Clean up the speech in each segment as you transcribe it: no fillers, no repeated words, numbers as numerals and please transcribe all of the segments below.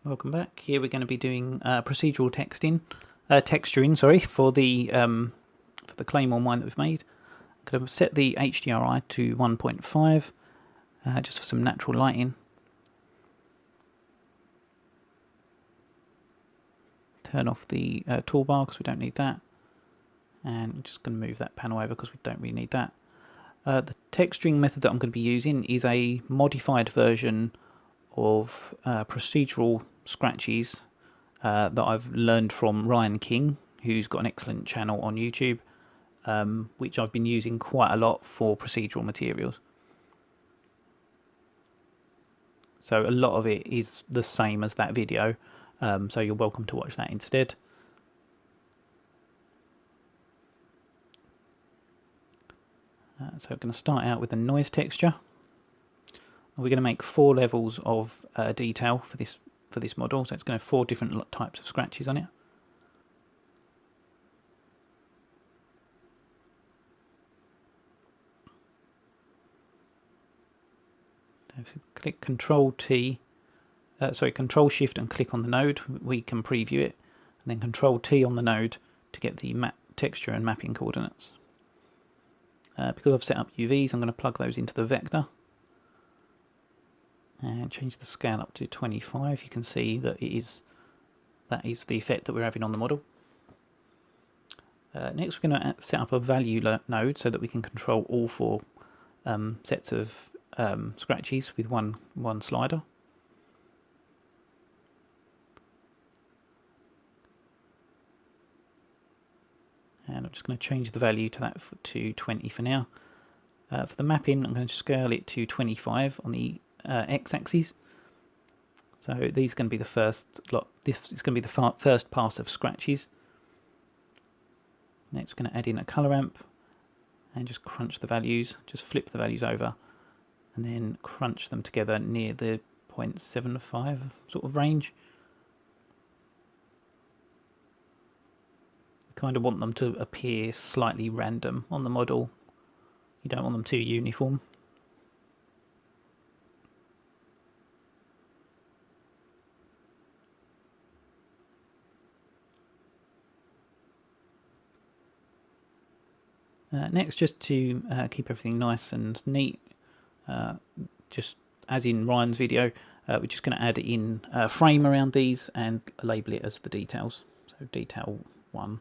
Welcome back. Here we're going to be doing procedural texturing, sorry, for the Claymore mine that we've made. I'm going to set the HDRI to 1.5 just for some natural lighting. Turn off the toolbar because we don't need that, and I'm just going to move that panel over because we don't really need that. The texturing method that I'm going to be using is a modified version of procedural scratches that I've learned from Ryan King, who's got an excellent channel on YouTube, which I've been using quite a lot for procedural materials. So a lot of it is the same as that video, so you're welcome to watch that instead. So we're going to start out with the noise texture. We're going to make 4 levels of detail for this model, so it's going to have 4 different types of scratches on it. So if you click Control Shift and click on the node, we can preview it, and then Control T on the node to get the map texture and mapping coordinates. Because I've set up UVs, I'm going to plug those into the vector and change the scale up to 25. You can see that that is the effect that we're having on the model. Next we're going to set up a value node so that we can control all 4 sets of scratches with one slider. And I'm just going to change the value to that to 20 for now. For the mapping, I'm going to scale it to 25 on the x-axis. So these are going to be the first lot. This is going to be the first pass of scratches. Next, we're going to add in a color ramp and just crunch the values. Just flip the values over and then crunch them together near the 0.75 sort of range. Kind of want them to appear slightly random on the model. You don't want them too uniform. Next, just to keep everything nice and neat, just as in Ryan's video, we're just going to add in a frame around these and label it as the details. So detail 1.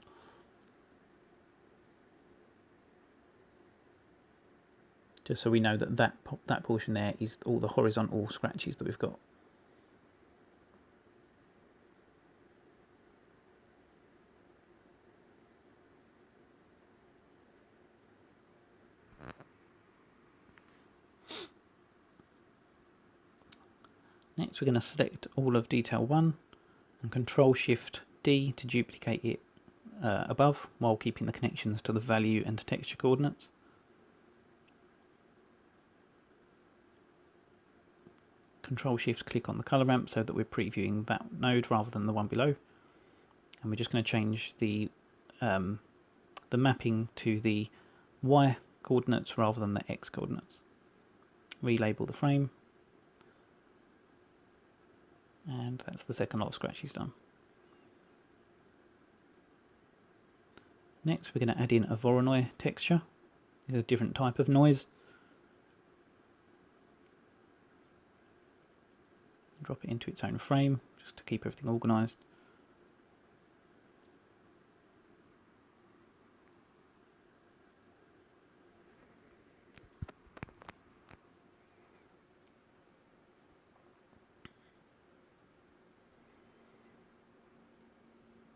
Just so we know that that portion there is all the horizontal scratches that we've got. Next we're going to select all of detail 1 and Control Shift D to duplicate it above while keeping the connections to the value and texture coordinates. Control Shift click on the color ramp so that we're previewing that node rather than the one below, and we're just going to change the mapping to the Y coordinates rather than the X coordinates. Relabel the frame, and that's the second lot of scratches done. Next we're going to add in a Voronoi texture. It's a different type of noise. Drop it into its own frame just to keep everything organised.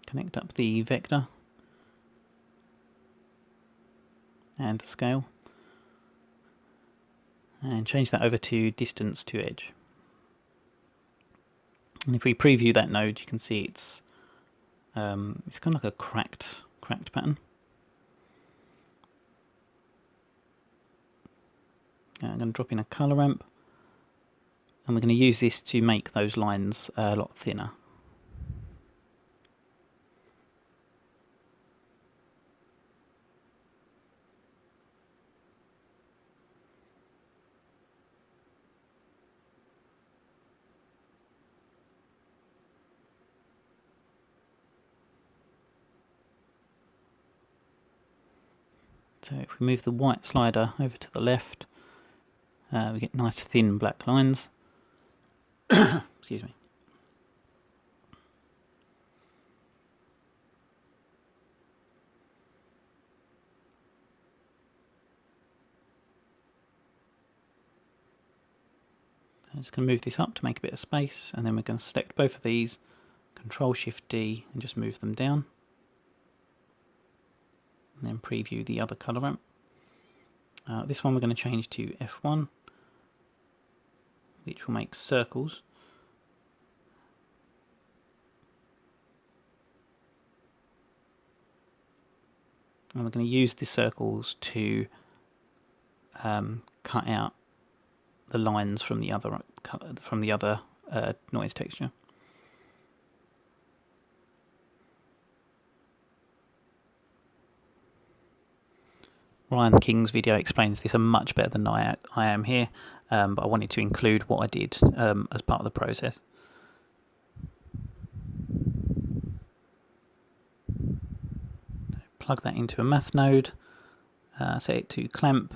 Connect up the vector and the scale and change that over to distance to edge. And if we preview that node, you can see it's kind of like a cracked pattern. I'm going to drop in a color ramp, and we're going to use this to make those lines a lot thinner. So if we move the white slider over to the left, we get nice thin black lines. Excuse me. I'm just going to move this up to make a bit of space, and then we're going to select both of these, Control-Shift-D, and just move them down. And then preview the other colour ramp. This one we're going to change to F1, which will make circles. And we're going to use the circles to cut out the lines from the other noise texture. Ryan King's video explains this much better than I am here, but I wanted to include what I did as part of the process. So plug that into a math node, set it to clamp,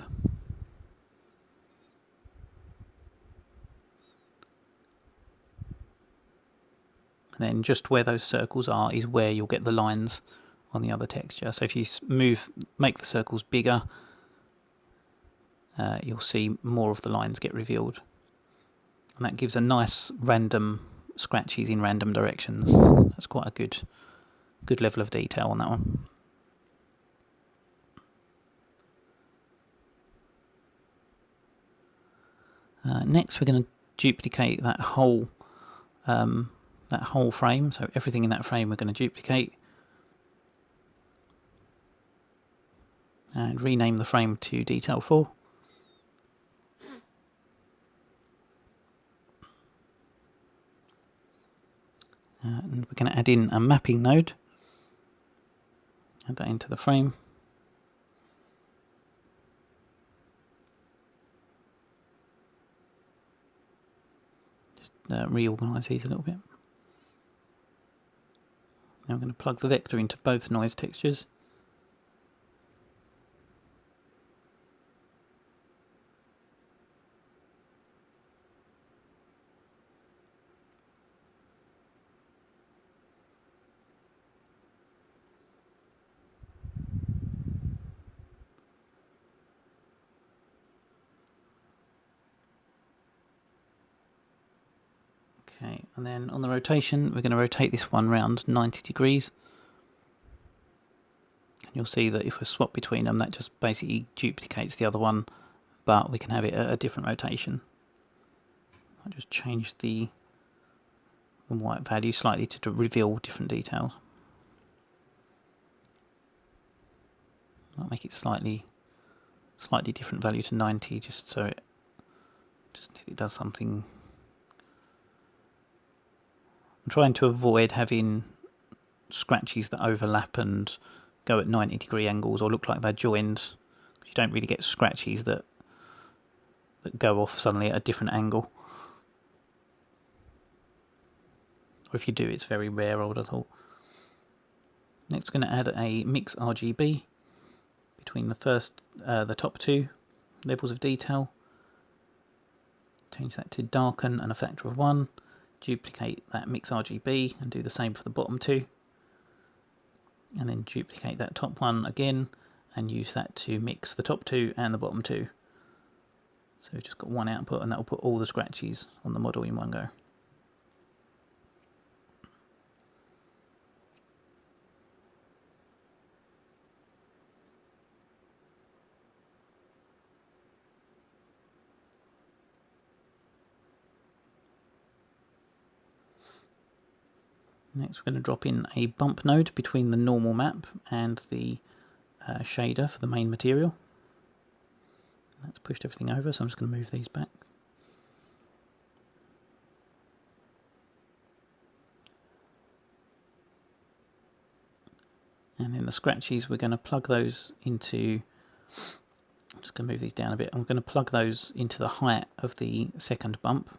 and then just where those circles are is where you'll get the lines on the other texture. So if you make the circles bigger, you'll see more of the lines get revealed, and that gives a nice random scratches in random directions. That's quite a good level of detail on that one. Next, we're going to duplicate that whole frame. So everything in that frame we're going to duplicate and rename the frame to Detail 4. And we're going to add in a mapping node. Add that into the frame. Just reorganize these a little bit. Now I'm going to plug the vector into both noise textures. Okay, and then on the rotation, we're going to rotate this one round 90 degrees. And you'll see that if we swap between them, that just basically duplicates the other one, but we can have it at a different rotation. I'll just change the white value slightly to reveal different details. I'll make it slightly different value to 90, just so it does something. I'm trying to avoid having scratches that overlap and go at 90-degree angles or look like they're joined. You don't really get scratches that go off suddenly at a different angle. Or if you do, it's very rare, I would have thought. Next, we're going to add a mix RGB between the top two levels of detail. Change that to darken and a factor of 1. Duplicate that mix RGB and do the same for the bottom two. And then duplicate that top one again and use that to mix the top two and the bottom two. So we've just got one output, and that will put all the scratches on the model in one go. Next, we're going to drop in a bump node between the normal map and the shader for the main material. That's pushed everything over, so I'm just going to move these back. And then the scratches, we're going to plug those into, I'm just going to move these down a bit, I'm going to plug those into the height of the second bump.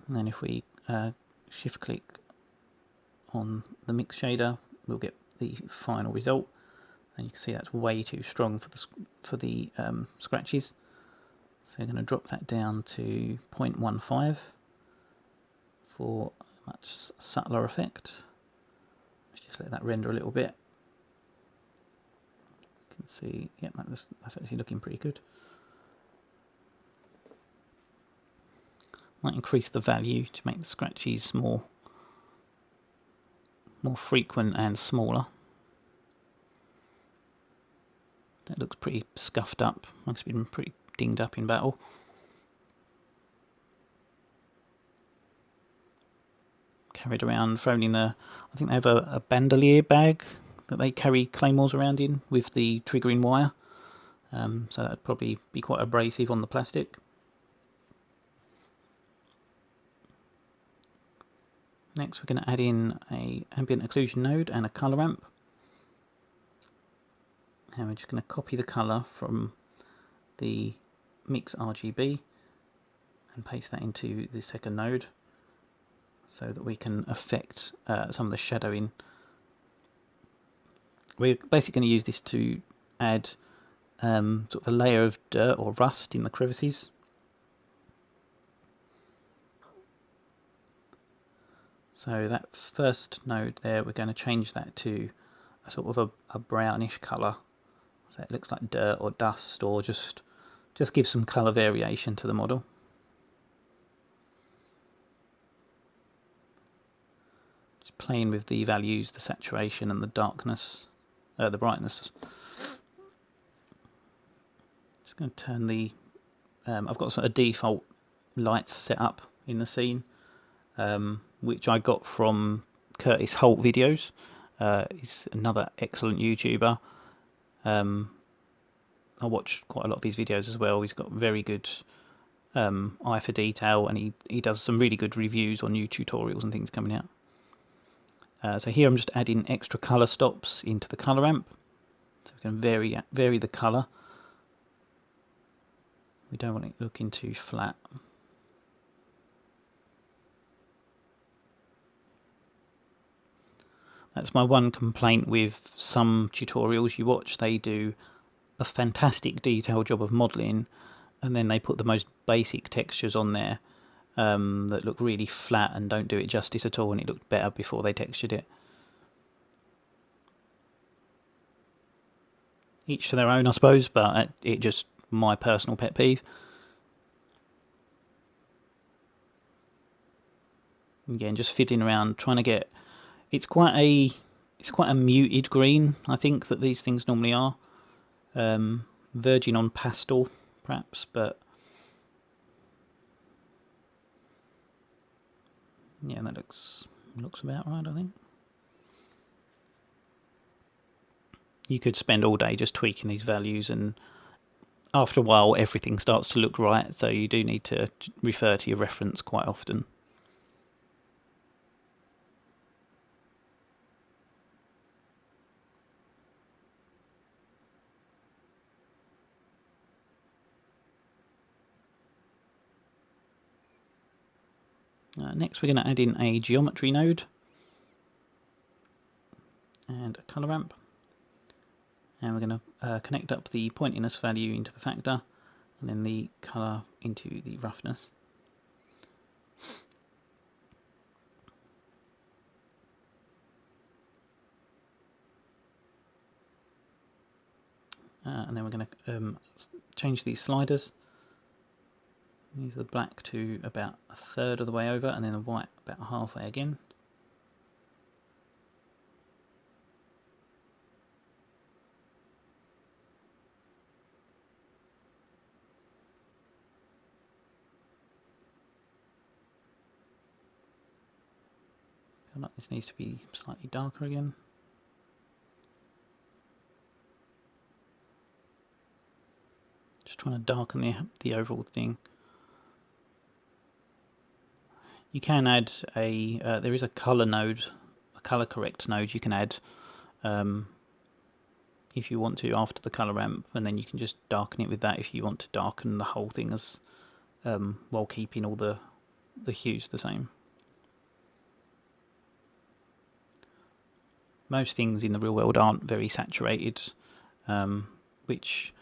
And then if we shift click on the mix shader, we'll get the final result. And you can see that's way too strong for the scratches. So we're going to drop that down to 0.15 for a much subtler effect. Let's just let that render a little bit. You can see, yeah, that's actually looking pretty good. Might increase the value to make the scratches more frequent and smaller. That looks pretty scuffed up. Must have been pretty dinged up in battle. Carried around, thrown in I think they have a bandolier bag that they carry claymores around in with the triggering wire. So that would probably be quite abrasive on the plastic. Next we're going to add in a ambient occlusion node and a colour ramp. And we're just going to copy the colour from the mix RGB and paste that into the second node so that we can affect some of the shadowing. We're basically going to use this to add sort of a layer of dirt or rust in the crevices. So that first node there, we're going to change that to a sort of a brownish colour. So it looks like dirt or dust, or just give some colour variation to the model. Just playing with the values, the saturation and the darkness, the brightness. Just going to turn the, I've got sort of default lights set up in the scene, which I got from Curtis Holt videos. He's another excellent YouTuber. I watch quite a lot of his videos as well. He's got very good eye for detail, and he does some really good reviews on new tutorials and things coming out. So here I'm just adding extra colour stops into the colour ramp, so we can vary the colour. We don't want it looking too flat. That's my one complaint with some tutorials you watch. They do a fantastic detailed job of modelling, and then they put the most basic textures on there that look really flat and don't do it justice at all, and it looked better before they textured it. Each to their own, I suppose, but it just my personal pet peeve. Again, just fiddling around, trying to get. It's quite a muted green, I think, that these things normally are. Verging on pastel, perhaps, but yeah, that looks about right, I think. You could spend all day just tweaking these values, and after a while everything starts to look right, so you do need to refer to your reference quite often. Next we're going to add in a geometry node and a colour ramp, and we're going to connect up the pointiness value into the factor and then the colour into the roughness. And then we're going to change these sliders. Move the black to about a third of the way over, and then the white about halfway again. I feel like this needs to be slightly darker again. Just trying to darken the overall thing. You can add a, there is a colour node, a colour correct node you can add if you want to after the colour ramp, and then you can just darken it with that if you want to darken the whole thing as while keeping all the hues the same. most things in the real world aren't very saturated, which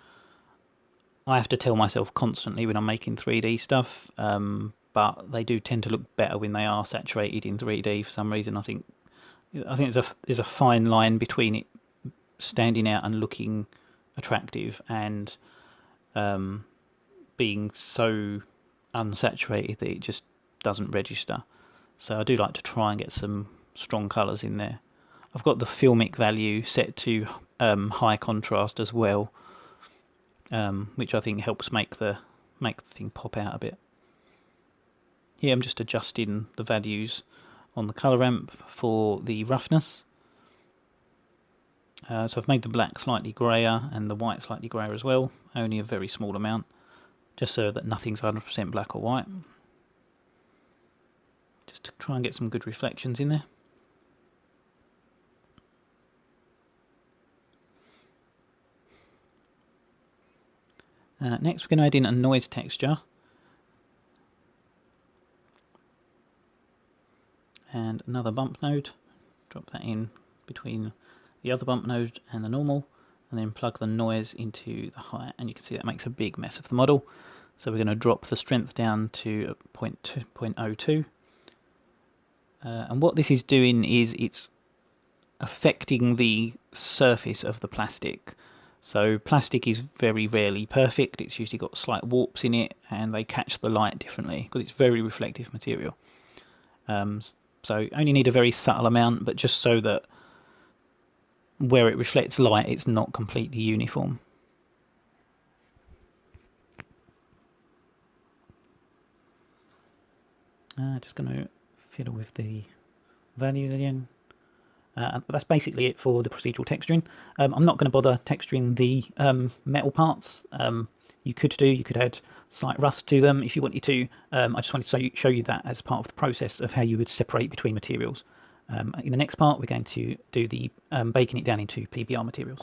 I have to tell myself constantly when I'm making 3D stuff, but they do tend to look better when they are saturated in 3D for some reason. I think there's a fine line between it standing out and looking attractive and being so unsaturated that it just doesn't register. So I do like to try and get some strong colours in there. I've got the filmic value set to high contrast as well, which I think helps make the thing pop out a bit. Here I'm just adjusting the values on the colour ramp for the roughness. So I've made the black slightly greyer and the white slightly greyer as well, only a very small amount, just so that nothing's 100% black or white. Just to try and get some good reflections in there. Next we're going to add in a noise texture. And another bump node. Drop that in between the other bump node and the normal, and then plug the noise into the high, and you can see that makes a big mess of the model. So we're going to drop the strength down to 0.02. And what this is doing is it's affecting the surface of the plastic. So plastic is very rarely perfect. It's usually got slight warps in it, and they catch the light differently because it's very reflective material. So only need a very subtle amount, but just so that where it reflects light, it's not completely uniform. Just going to fiddle with the values again. That's basically it for the procedural texturing. I'm not going to bother texturing the metal parts. You could add slight rust to them if you wanted to. I just wanted to show you that as part of the process of how you would separate between materials. In the next part, we're going to do the baking it down into PBR materials.